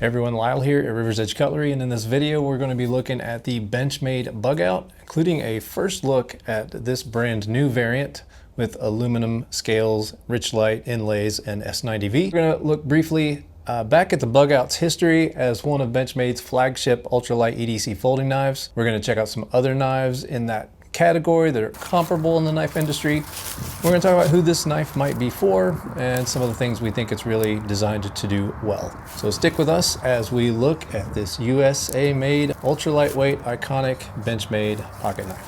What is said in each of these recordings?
Everyone, Lyle here at Rivers Edge Cutlery, and in this video we're going to be looking at the Benchmade Bugout, including a first look at this brand new variant with aluminum scales, Richlite inlays, and S90V. We're going to look briefly back at the Bugout's history as one of Benchmade's flagship ultralight EDC folding knives. We're going to check out some other knives in that category that are comparable in the knife industry. We're going to talk about who this knife might be for and some of the things we think it's really designed to do well. So stick with us as we look at this USA made ultra lightweight iconic Benchmade pocket knife.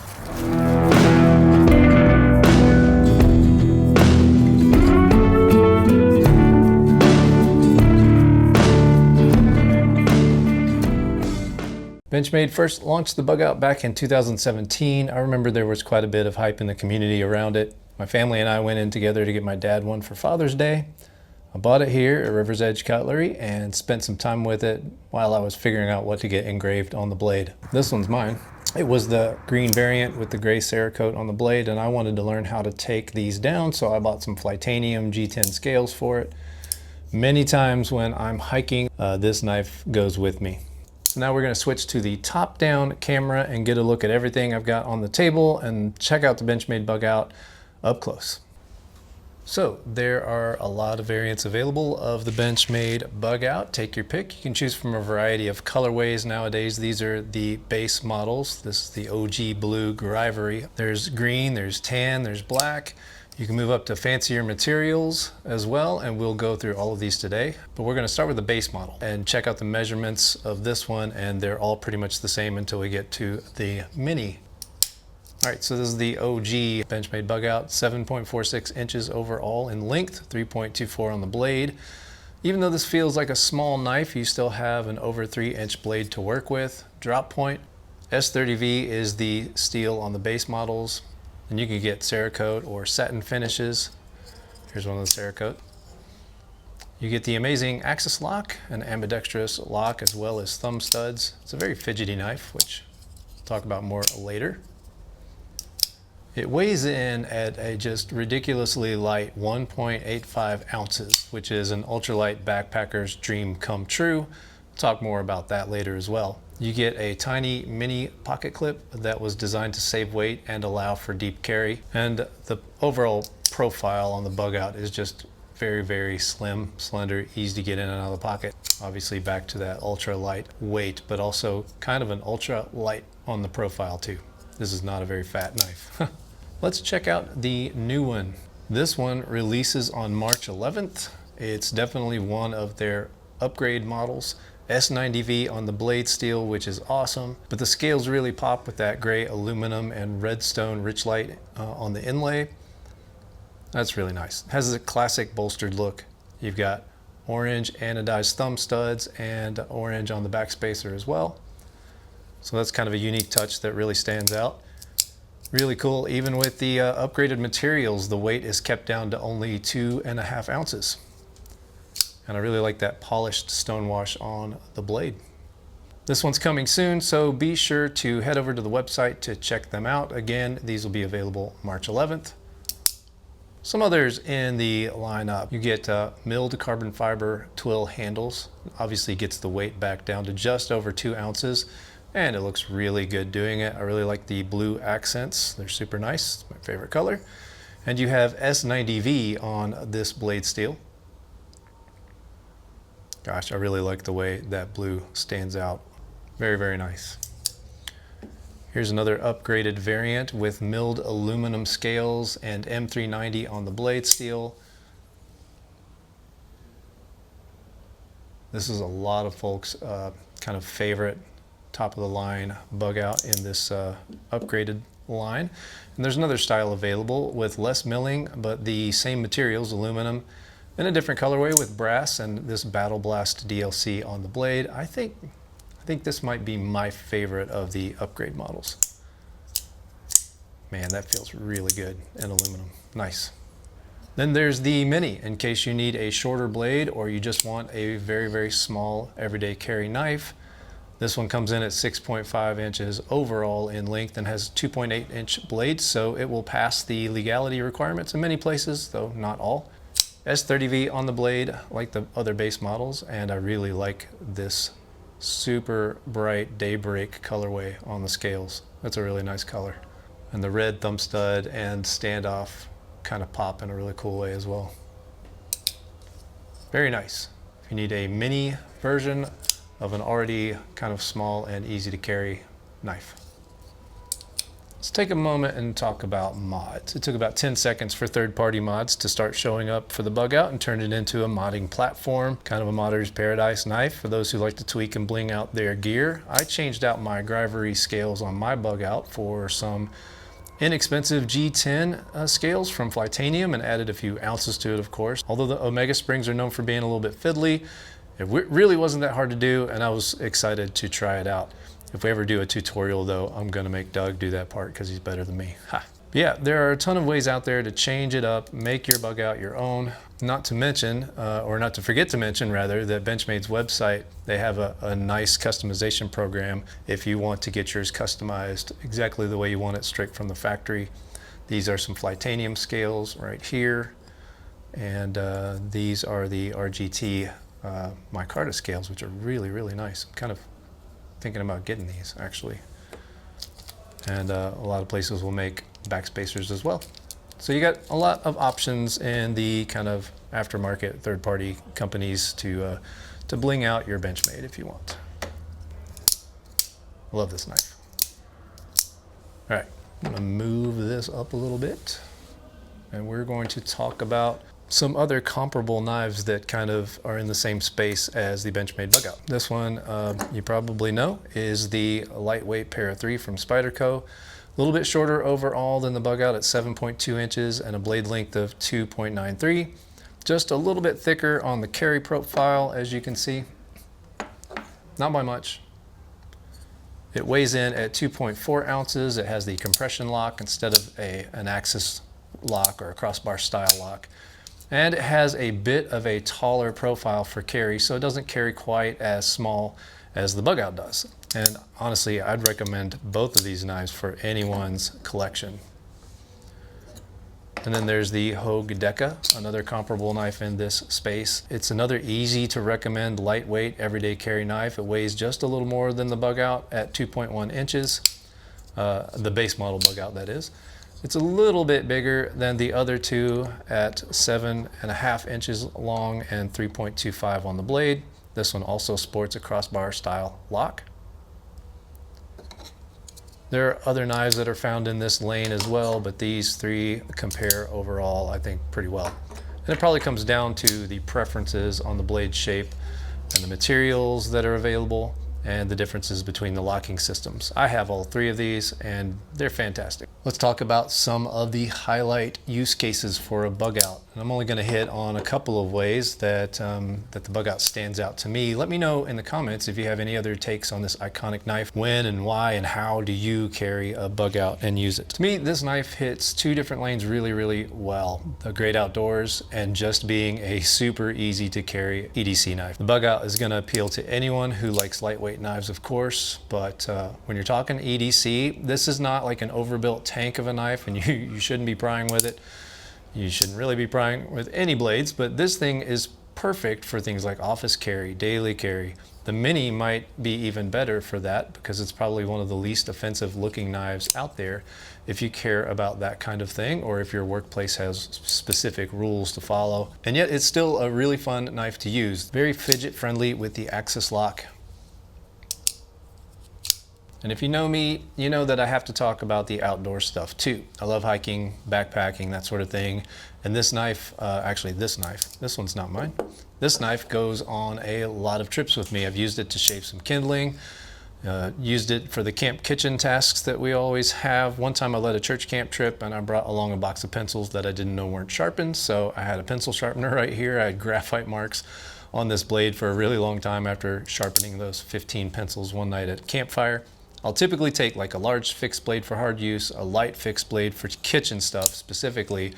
Benchmade first launched the Bugout back in 2017. I remember there was quite a bit of hype in the community around it. My family and I went in together to get my dad one for Father's Day. I bought it here at Rivers Edge Cutlery and spent some time with it while I was figuring out what to get engraved on the blade. This one's mine. It was the green variant with the gray Cerakote on the blade, and I wanted to learn how to take these down, so I bought some Flytanium G10 scales for it. Many times when I'm hiking, this knife goes with me. So now we're going to switch to the top-down camera and get a look at everything I've got on the table and check out the Benchmade Bugout up close. So there are a lot of variants available of the Benchmade Bugout. Take your pick. You can choose from a variety of colorways nowadays. These are the base models. This is the OG Blue Bugout. There's green, there's tan, there's black. You can move up to fancier materials as well, and we'll go through all of these today. But we're going to start with the base model and check out the measurements of this one, and they're all pretty much the same until we get to the mini. All right, so this is the OG Benchmade Bugout, 7.46 inches overall in length, 3.24 on the blade. Even though this feels like a small knife, you still have an over 3-inch blade to work with. Drop point, S30V is the steel on the base models. And you can get Cerakote or satin finishes. Here's one of the Cerakote. You get the amazing axis lock, an ambidextrous lock, as well as thumb studs. It's a very fidgety knife, which we'll talk about more later. It weighs in at a just ridiculously light 1.85 ounces, which is an ultralight backpacker's dream come true. We'll talk more about that later as well. You get a tiny mini pocket clip that was designed to save weight and allow for deep carry. And the overall profile on the Bugout is just very, very slim, slender, easy to get in and out of the pocket. Obviously back to that ultra light weight, but also kind of an ultra light on the profile too. This is not a very fat knife. Let's check out the new one. This one releases on March 11th. It's definitely one of their upgrade models. S90V on the blade steel, which is awesome, but the scales really pop with that gray aluminum and Redstone Richlite on the inlay. That's really nice. It has a classic bolstered look. You've got orange anodized thumb studs and orange on the back spacer as well. So that's kind of a unique touch that really stands out. Really cool. Even with the upgraded materials, the weight is kept down to only 2.5 ounces. And I really like that polished stonewash on the blade. This one's coming soon, so be sure to head over to the website to check them out. Again, these will be available March 11th. Some others in the lineup. You get milled carbon fiber twill handles. Obviously gets the weight back down to just over 2 ounces, and it looks really good doing it. I really like the blue accents. They're super nice. It's my favorite color. And you have S90V on this blade steel. Gosh, I really like the way that blue stands out. Very, very nice. Here's another upgraded variant with milled aluminum scales and M390 on the blade steel. This is a lot of folks' kind of favorite top of the line Bugout in this upgraded line. And there's another style available with less milling, but the same materials, aluminum, in a different colorway with brass and this Battle Blast DLC on the blade. I think this might be my favorite of the upgrade models. Man, that feels really good in aluminum. Nice. Then there's the mini, in case you need a shorter blade or you just want a very, very small everyday carry knife. This one comes in at 6.5 inches overall in length and has 2.8 inch blades, so it will pass the legality requirements in many places, though not all. S30V on the blade, like the other base models, and I really like this super bright daybreak colorway on the scales. That's a really nice color. And the red thumb stud and standoff kind of pop in a really cool way as well. Very nice. If you need a mini version of an already kind of small and easy to carry knife. Let's take a moment and talk about mods. It took about 10 seconds for third-party mods to start showing up for the Bugout and turn it into a modding platform, kind of a modder's paradise knife for those who like to tweak and bling out their gear. I changed out my Rivery scales on my Bugout for some inexpensive G10 scales from Flytanium and added a few ounces to it, of course. Although the Omega springs are known for being a little bit fiddly, it really wasn't that hard to do, and I was excited to try it out. If we ever do a tutorial though, I'm gonna make Doug do that part because he's better than me. Ha. Yeah, there are a ton of ways out there to change it up, make your Bugout your own. Not to mention, or not to forget to mention rather, that Benchmade's website, they have a nice customization program if you want to get yours customized exactly the way you want it straight from the factory. These are some Flytanium scales right here, and these are the RGT micarta scales, which are really, really nice. I'm kind of thinking about getting these actually. And a lot of places will make backspacers as well. So you got a lot of options in the kind of aftermarket third-party companies to bling out your Benchmade if you want. I love this knife. All right, I'm gonna move this up a little bit, and we're going to talk about some other comparable knives that kind of are in the same space as the Benchmade Bugout. This one, you probably know, is the lightweight Para 3 from Spyderco. A little bit shorter overall than the Bugout at 7.2 inches and a blade length of 2.93. Just a little bit thicker on the carry profile, as you can see. Not by much. It weighs in at 2.4 ounces. It has the compression lock instead of an axis lock or a crossbar style lock. And it has a bit of a taller profile for carry, so it doesn't carry quite as small as the Bugout does. And honestly, I'd recommend both of these knives for anyone's collection. And then there's the Hogue Deca, another comparable knife in this space. It's another easy to recommend lightweight everyday carry knife. It weighs just a little more than the Bugout at 2.1 inches, the base model Bugout that is. It's a little bit bigger than the other two at 7.5 inches long and 3.25 on the blade. This one also sports a crossbar style lock. There are other knives that are found in this lane as well, but these three compare overall, I think, pretty well. And it probably comes down to the preferences on the blade shape and the materials that are available and the differences between the locking systems. I have all three of these and they're fantastic. Let's talk about some of the highlight use cases for a Bugout. And I'm only gonna hit on a couple of ways that, that the Bugout stands out to me. Let me know in the comments if you have any other takes on this iconic knife. When and why and how do you carry a Bugout and use it? To me, this knife hits two different lanes really, really well. The great outdoors and just being a super easy to carry EDC knife. The Bugout is gonna appeal to anyone who likes lightweight knives, of course, but when you're talking EDC, this is not like an overbuilt tank of a knife, and you shouldn't be prying with it. You shouldn't really be prying with any blades, but this thing is perfect for things like office carry, daily carry. The Mini might be even better for that because it's probably one of the least offensive looking knives out there if you care about that kind of thing, or if your workplace has specific rules to follow. And yet it's still a really fun knife to use. Very fidget friendly with the axis lock. And if you know me, you know that I have to talk about the outdoor stuff too. I love hiking, backpacking, that sort of thing. And this knife, actually this one's not mine. This knife goes on a lot of trips with me. I've used it to shave some kindling, used it for the camp kitchen tasks that we always have. One time I led a church camp trip and I brought along a box of pencils that I didn't know weren't sharpened. So I had a pencil sharpener right here. I had graphite marks on this blade for a really long time after sharpening those 15 pencils one night at campfire. I'll typically take like a large fixed blade for hard use, a light fixed blade for kitchen stuff specifically,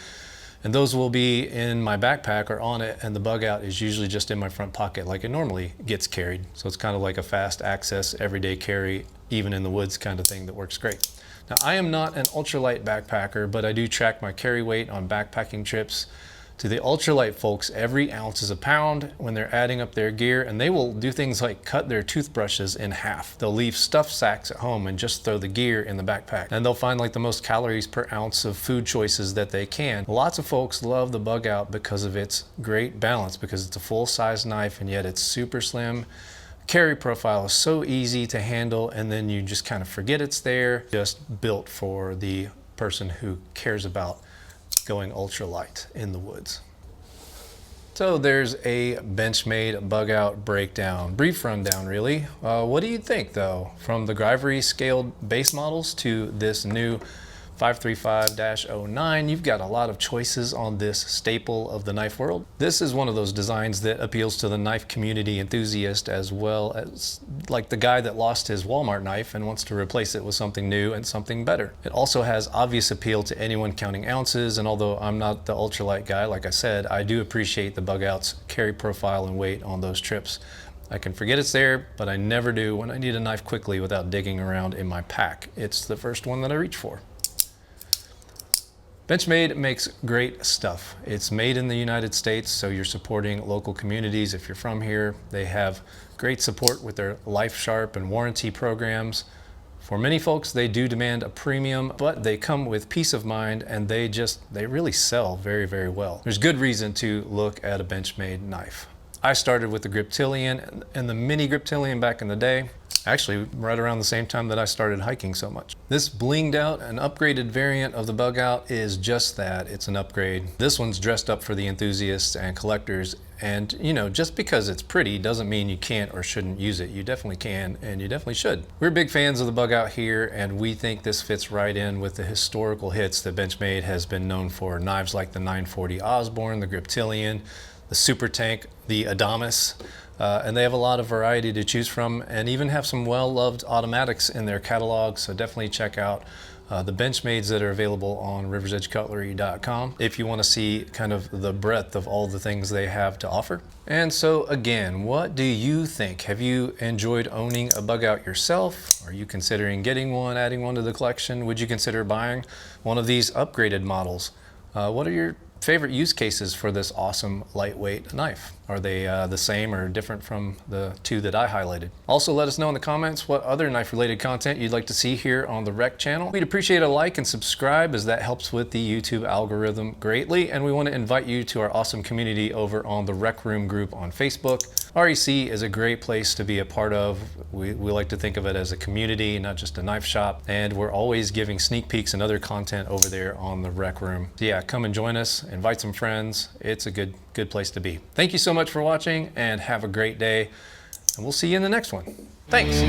and those will be in my backpack or on it, and the Bugout is usually just in my front pocket like it normally gets carried. So it's kind of like a fast access, everyday carry, even in the woods kind of thing that works great. Now I am not an ultralight backpacker, but I do track my carry weight on backpacking trips To the ultralight folks, every ounce is a pound when they're adding up their gear, and they will do things like cut their toothbrushes in half. They'll leave stuffed sacks at home and just throw the gear in the backpack. And they'll find like the most calories per ounce of food choices that they can. Lots of folks love the Bugout because of its great balance, because it's a full-size knife and yet it's super slim. Carry profile is so easy to handle, and then you just kind of forget it's there. Just built for the person who cares about going ultralight in the woods. So there's a Benchmade Bugout breakdown, brief rundown really. What do you think though? From the Cutlery scaled base models to this new 535-09, you've got a lot of choices on this staple of the knife world. This is one of those designs that appeals to the knife community enthusiast, as well as like the guy that lost his Walmart knife and wants to replace it with something new and something better. It also has obvious appeal to anyone counting ounces, and although I'm not the ultralight guy, like I said, I do appreciate the Bugout's carry profile and weight on those trips. I can forget it's there, but I never do when I need a knife quickly without digging around in my pack. It's the first one that I reach for. Benchmade makes great stuff. It's made in the United States, so you're supporting local communities if you're from here. They have great support with their Life Sharp and warranty programs. For many folks, they do demand a premium, but they come with peace of mind, and they really sell very, very well. There's good reason to look at a Benchmade knife. I started with the Griptilian and the mini Griptilian back in the day. Actually, right around the same time that I started hiking so much. This blinged out and upgraded variant of the Bugout is just that, it's an upgrade. This one's dressed up for the enthusiasts and collectors, and you know, just because it's pretty doesn't mean you can't or shouldn't use it. You definitely can, and you definitely should. We're big fans of the Bugout here, and we think this fits right in with the historical hits that Benchmade has been known for. Knives like the 940 Osborne, the Griptilian, the Super Tank, the Adamas. And they have a lot of variety to choose from, and even have some well-loved automatics in their catalog, so definitely check out the Benchmades that are available on RiversEdgeCutlery.com if you want to see kind of the breadth of all the things they have to offer. And so again, what do you think? Have you enjoyed owning a Bugout yourself? Are you considering getting one, adding one to the collection? Would you consider buying one of these upgraded models? What are your favorite use cases for this awesome lightweight knife? Are they the same or different from the two that I highlighted? Also, let us know in the comments what other knife related content you'd like to see here on the Rec channel. We'd appreciate a like and subscribe, as that helps with the YouTube algorithm greatly, and we want to invite you to our awesome community over on the Rec Room group on Facebook. REC is a great place to be a part of. We like to think of it as a community, not just a knife shop, and we're always giving sneak peeks and other content over there on the Rec Room. So yeah, come and join us, invite some friends. It's a good place to be. Thank you so much for watching, and have a great day, and we'll see you in the next one. Thanks.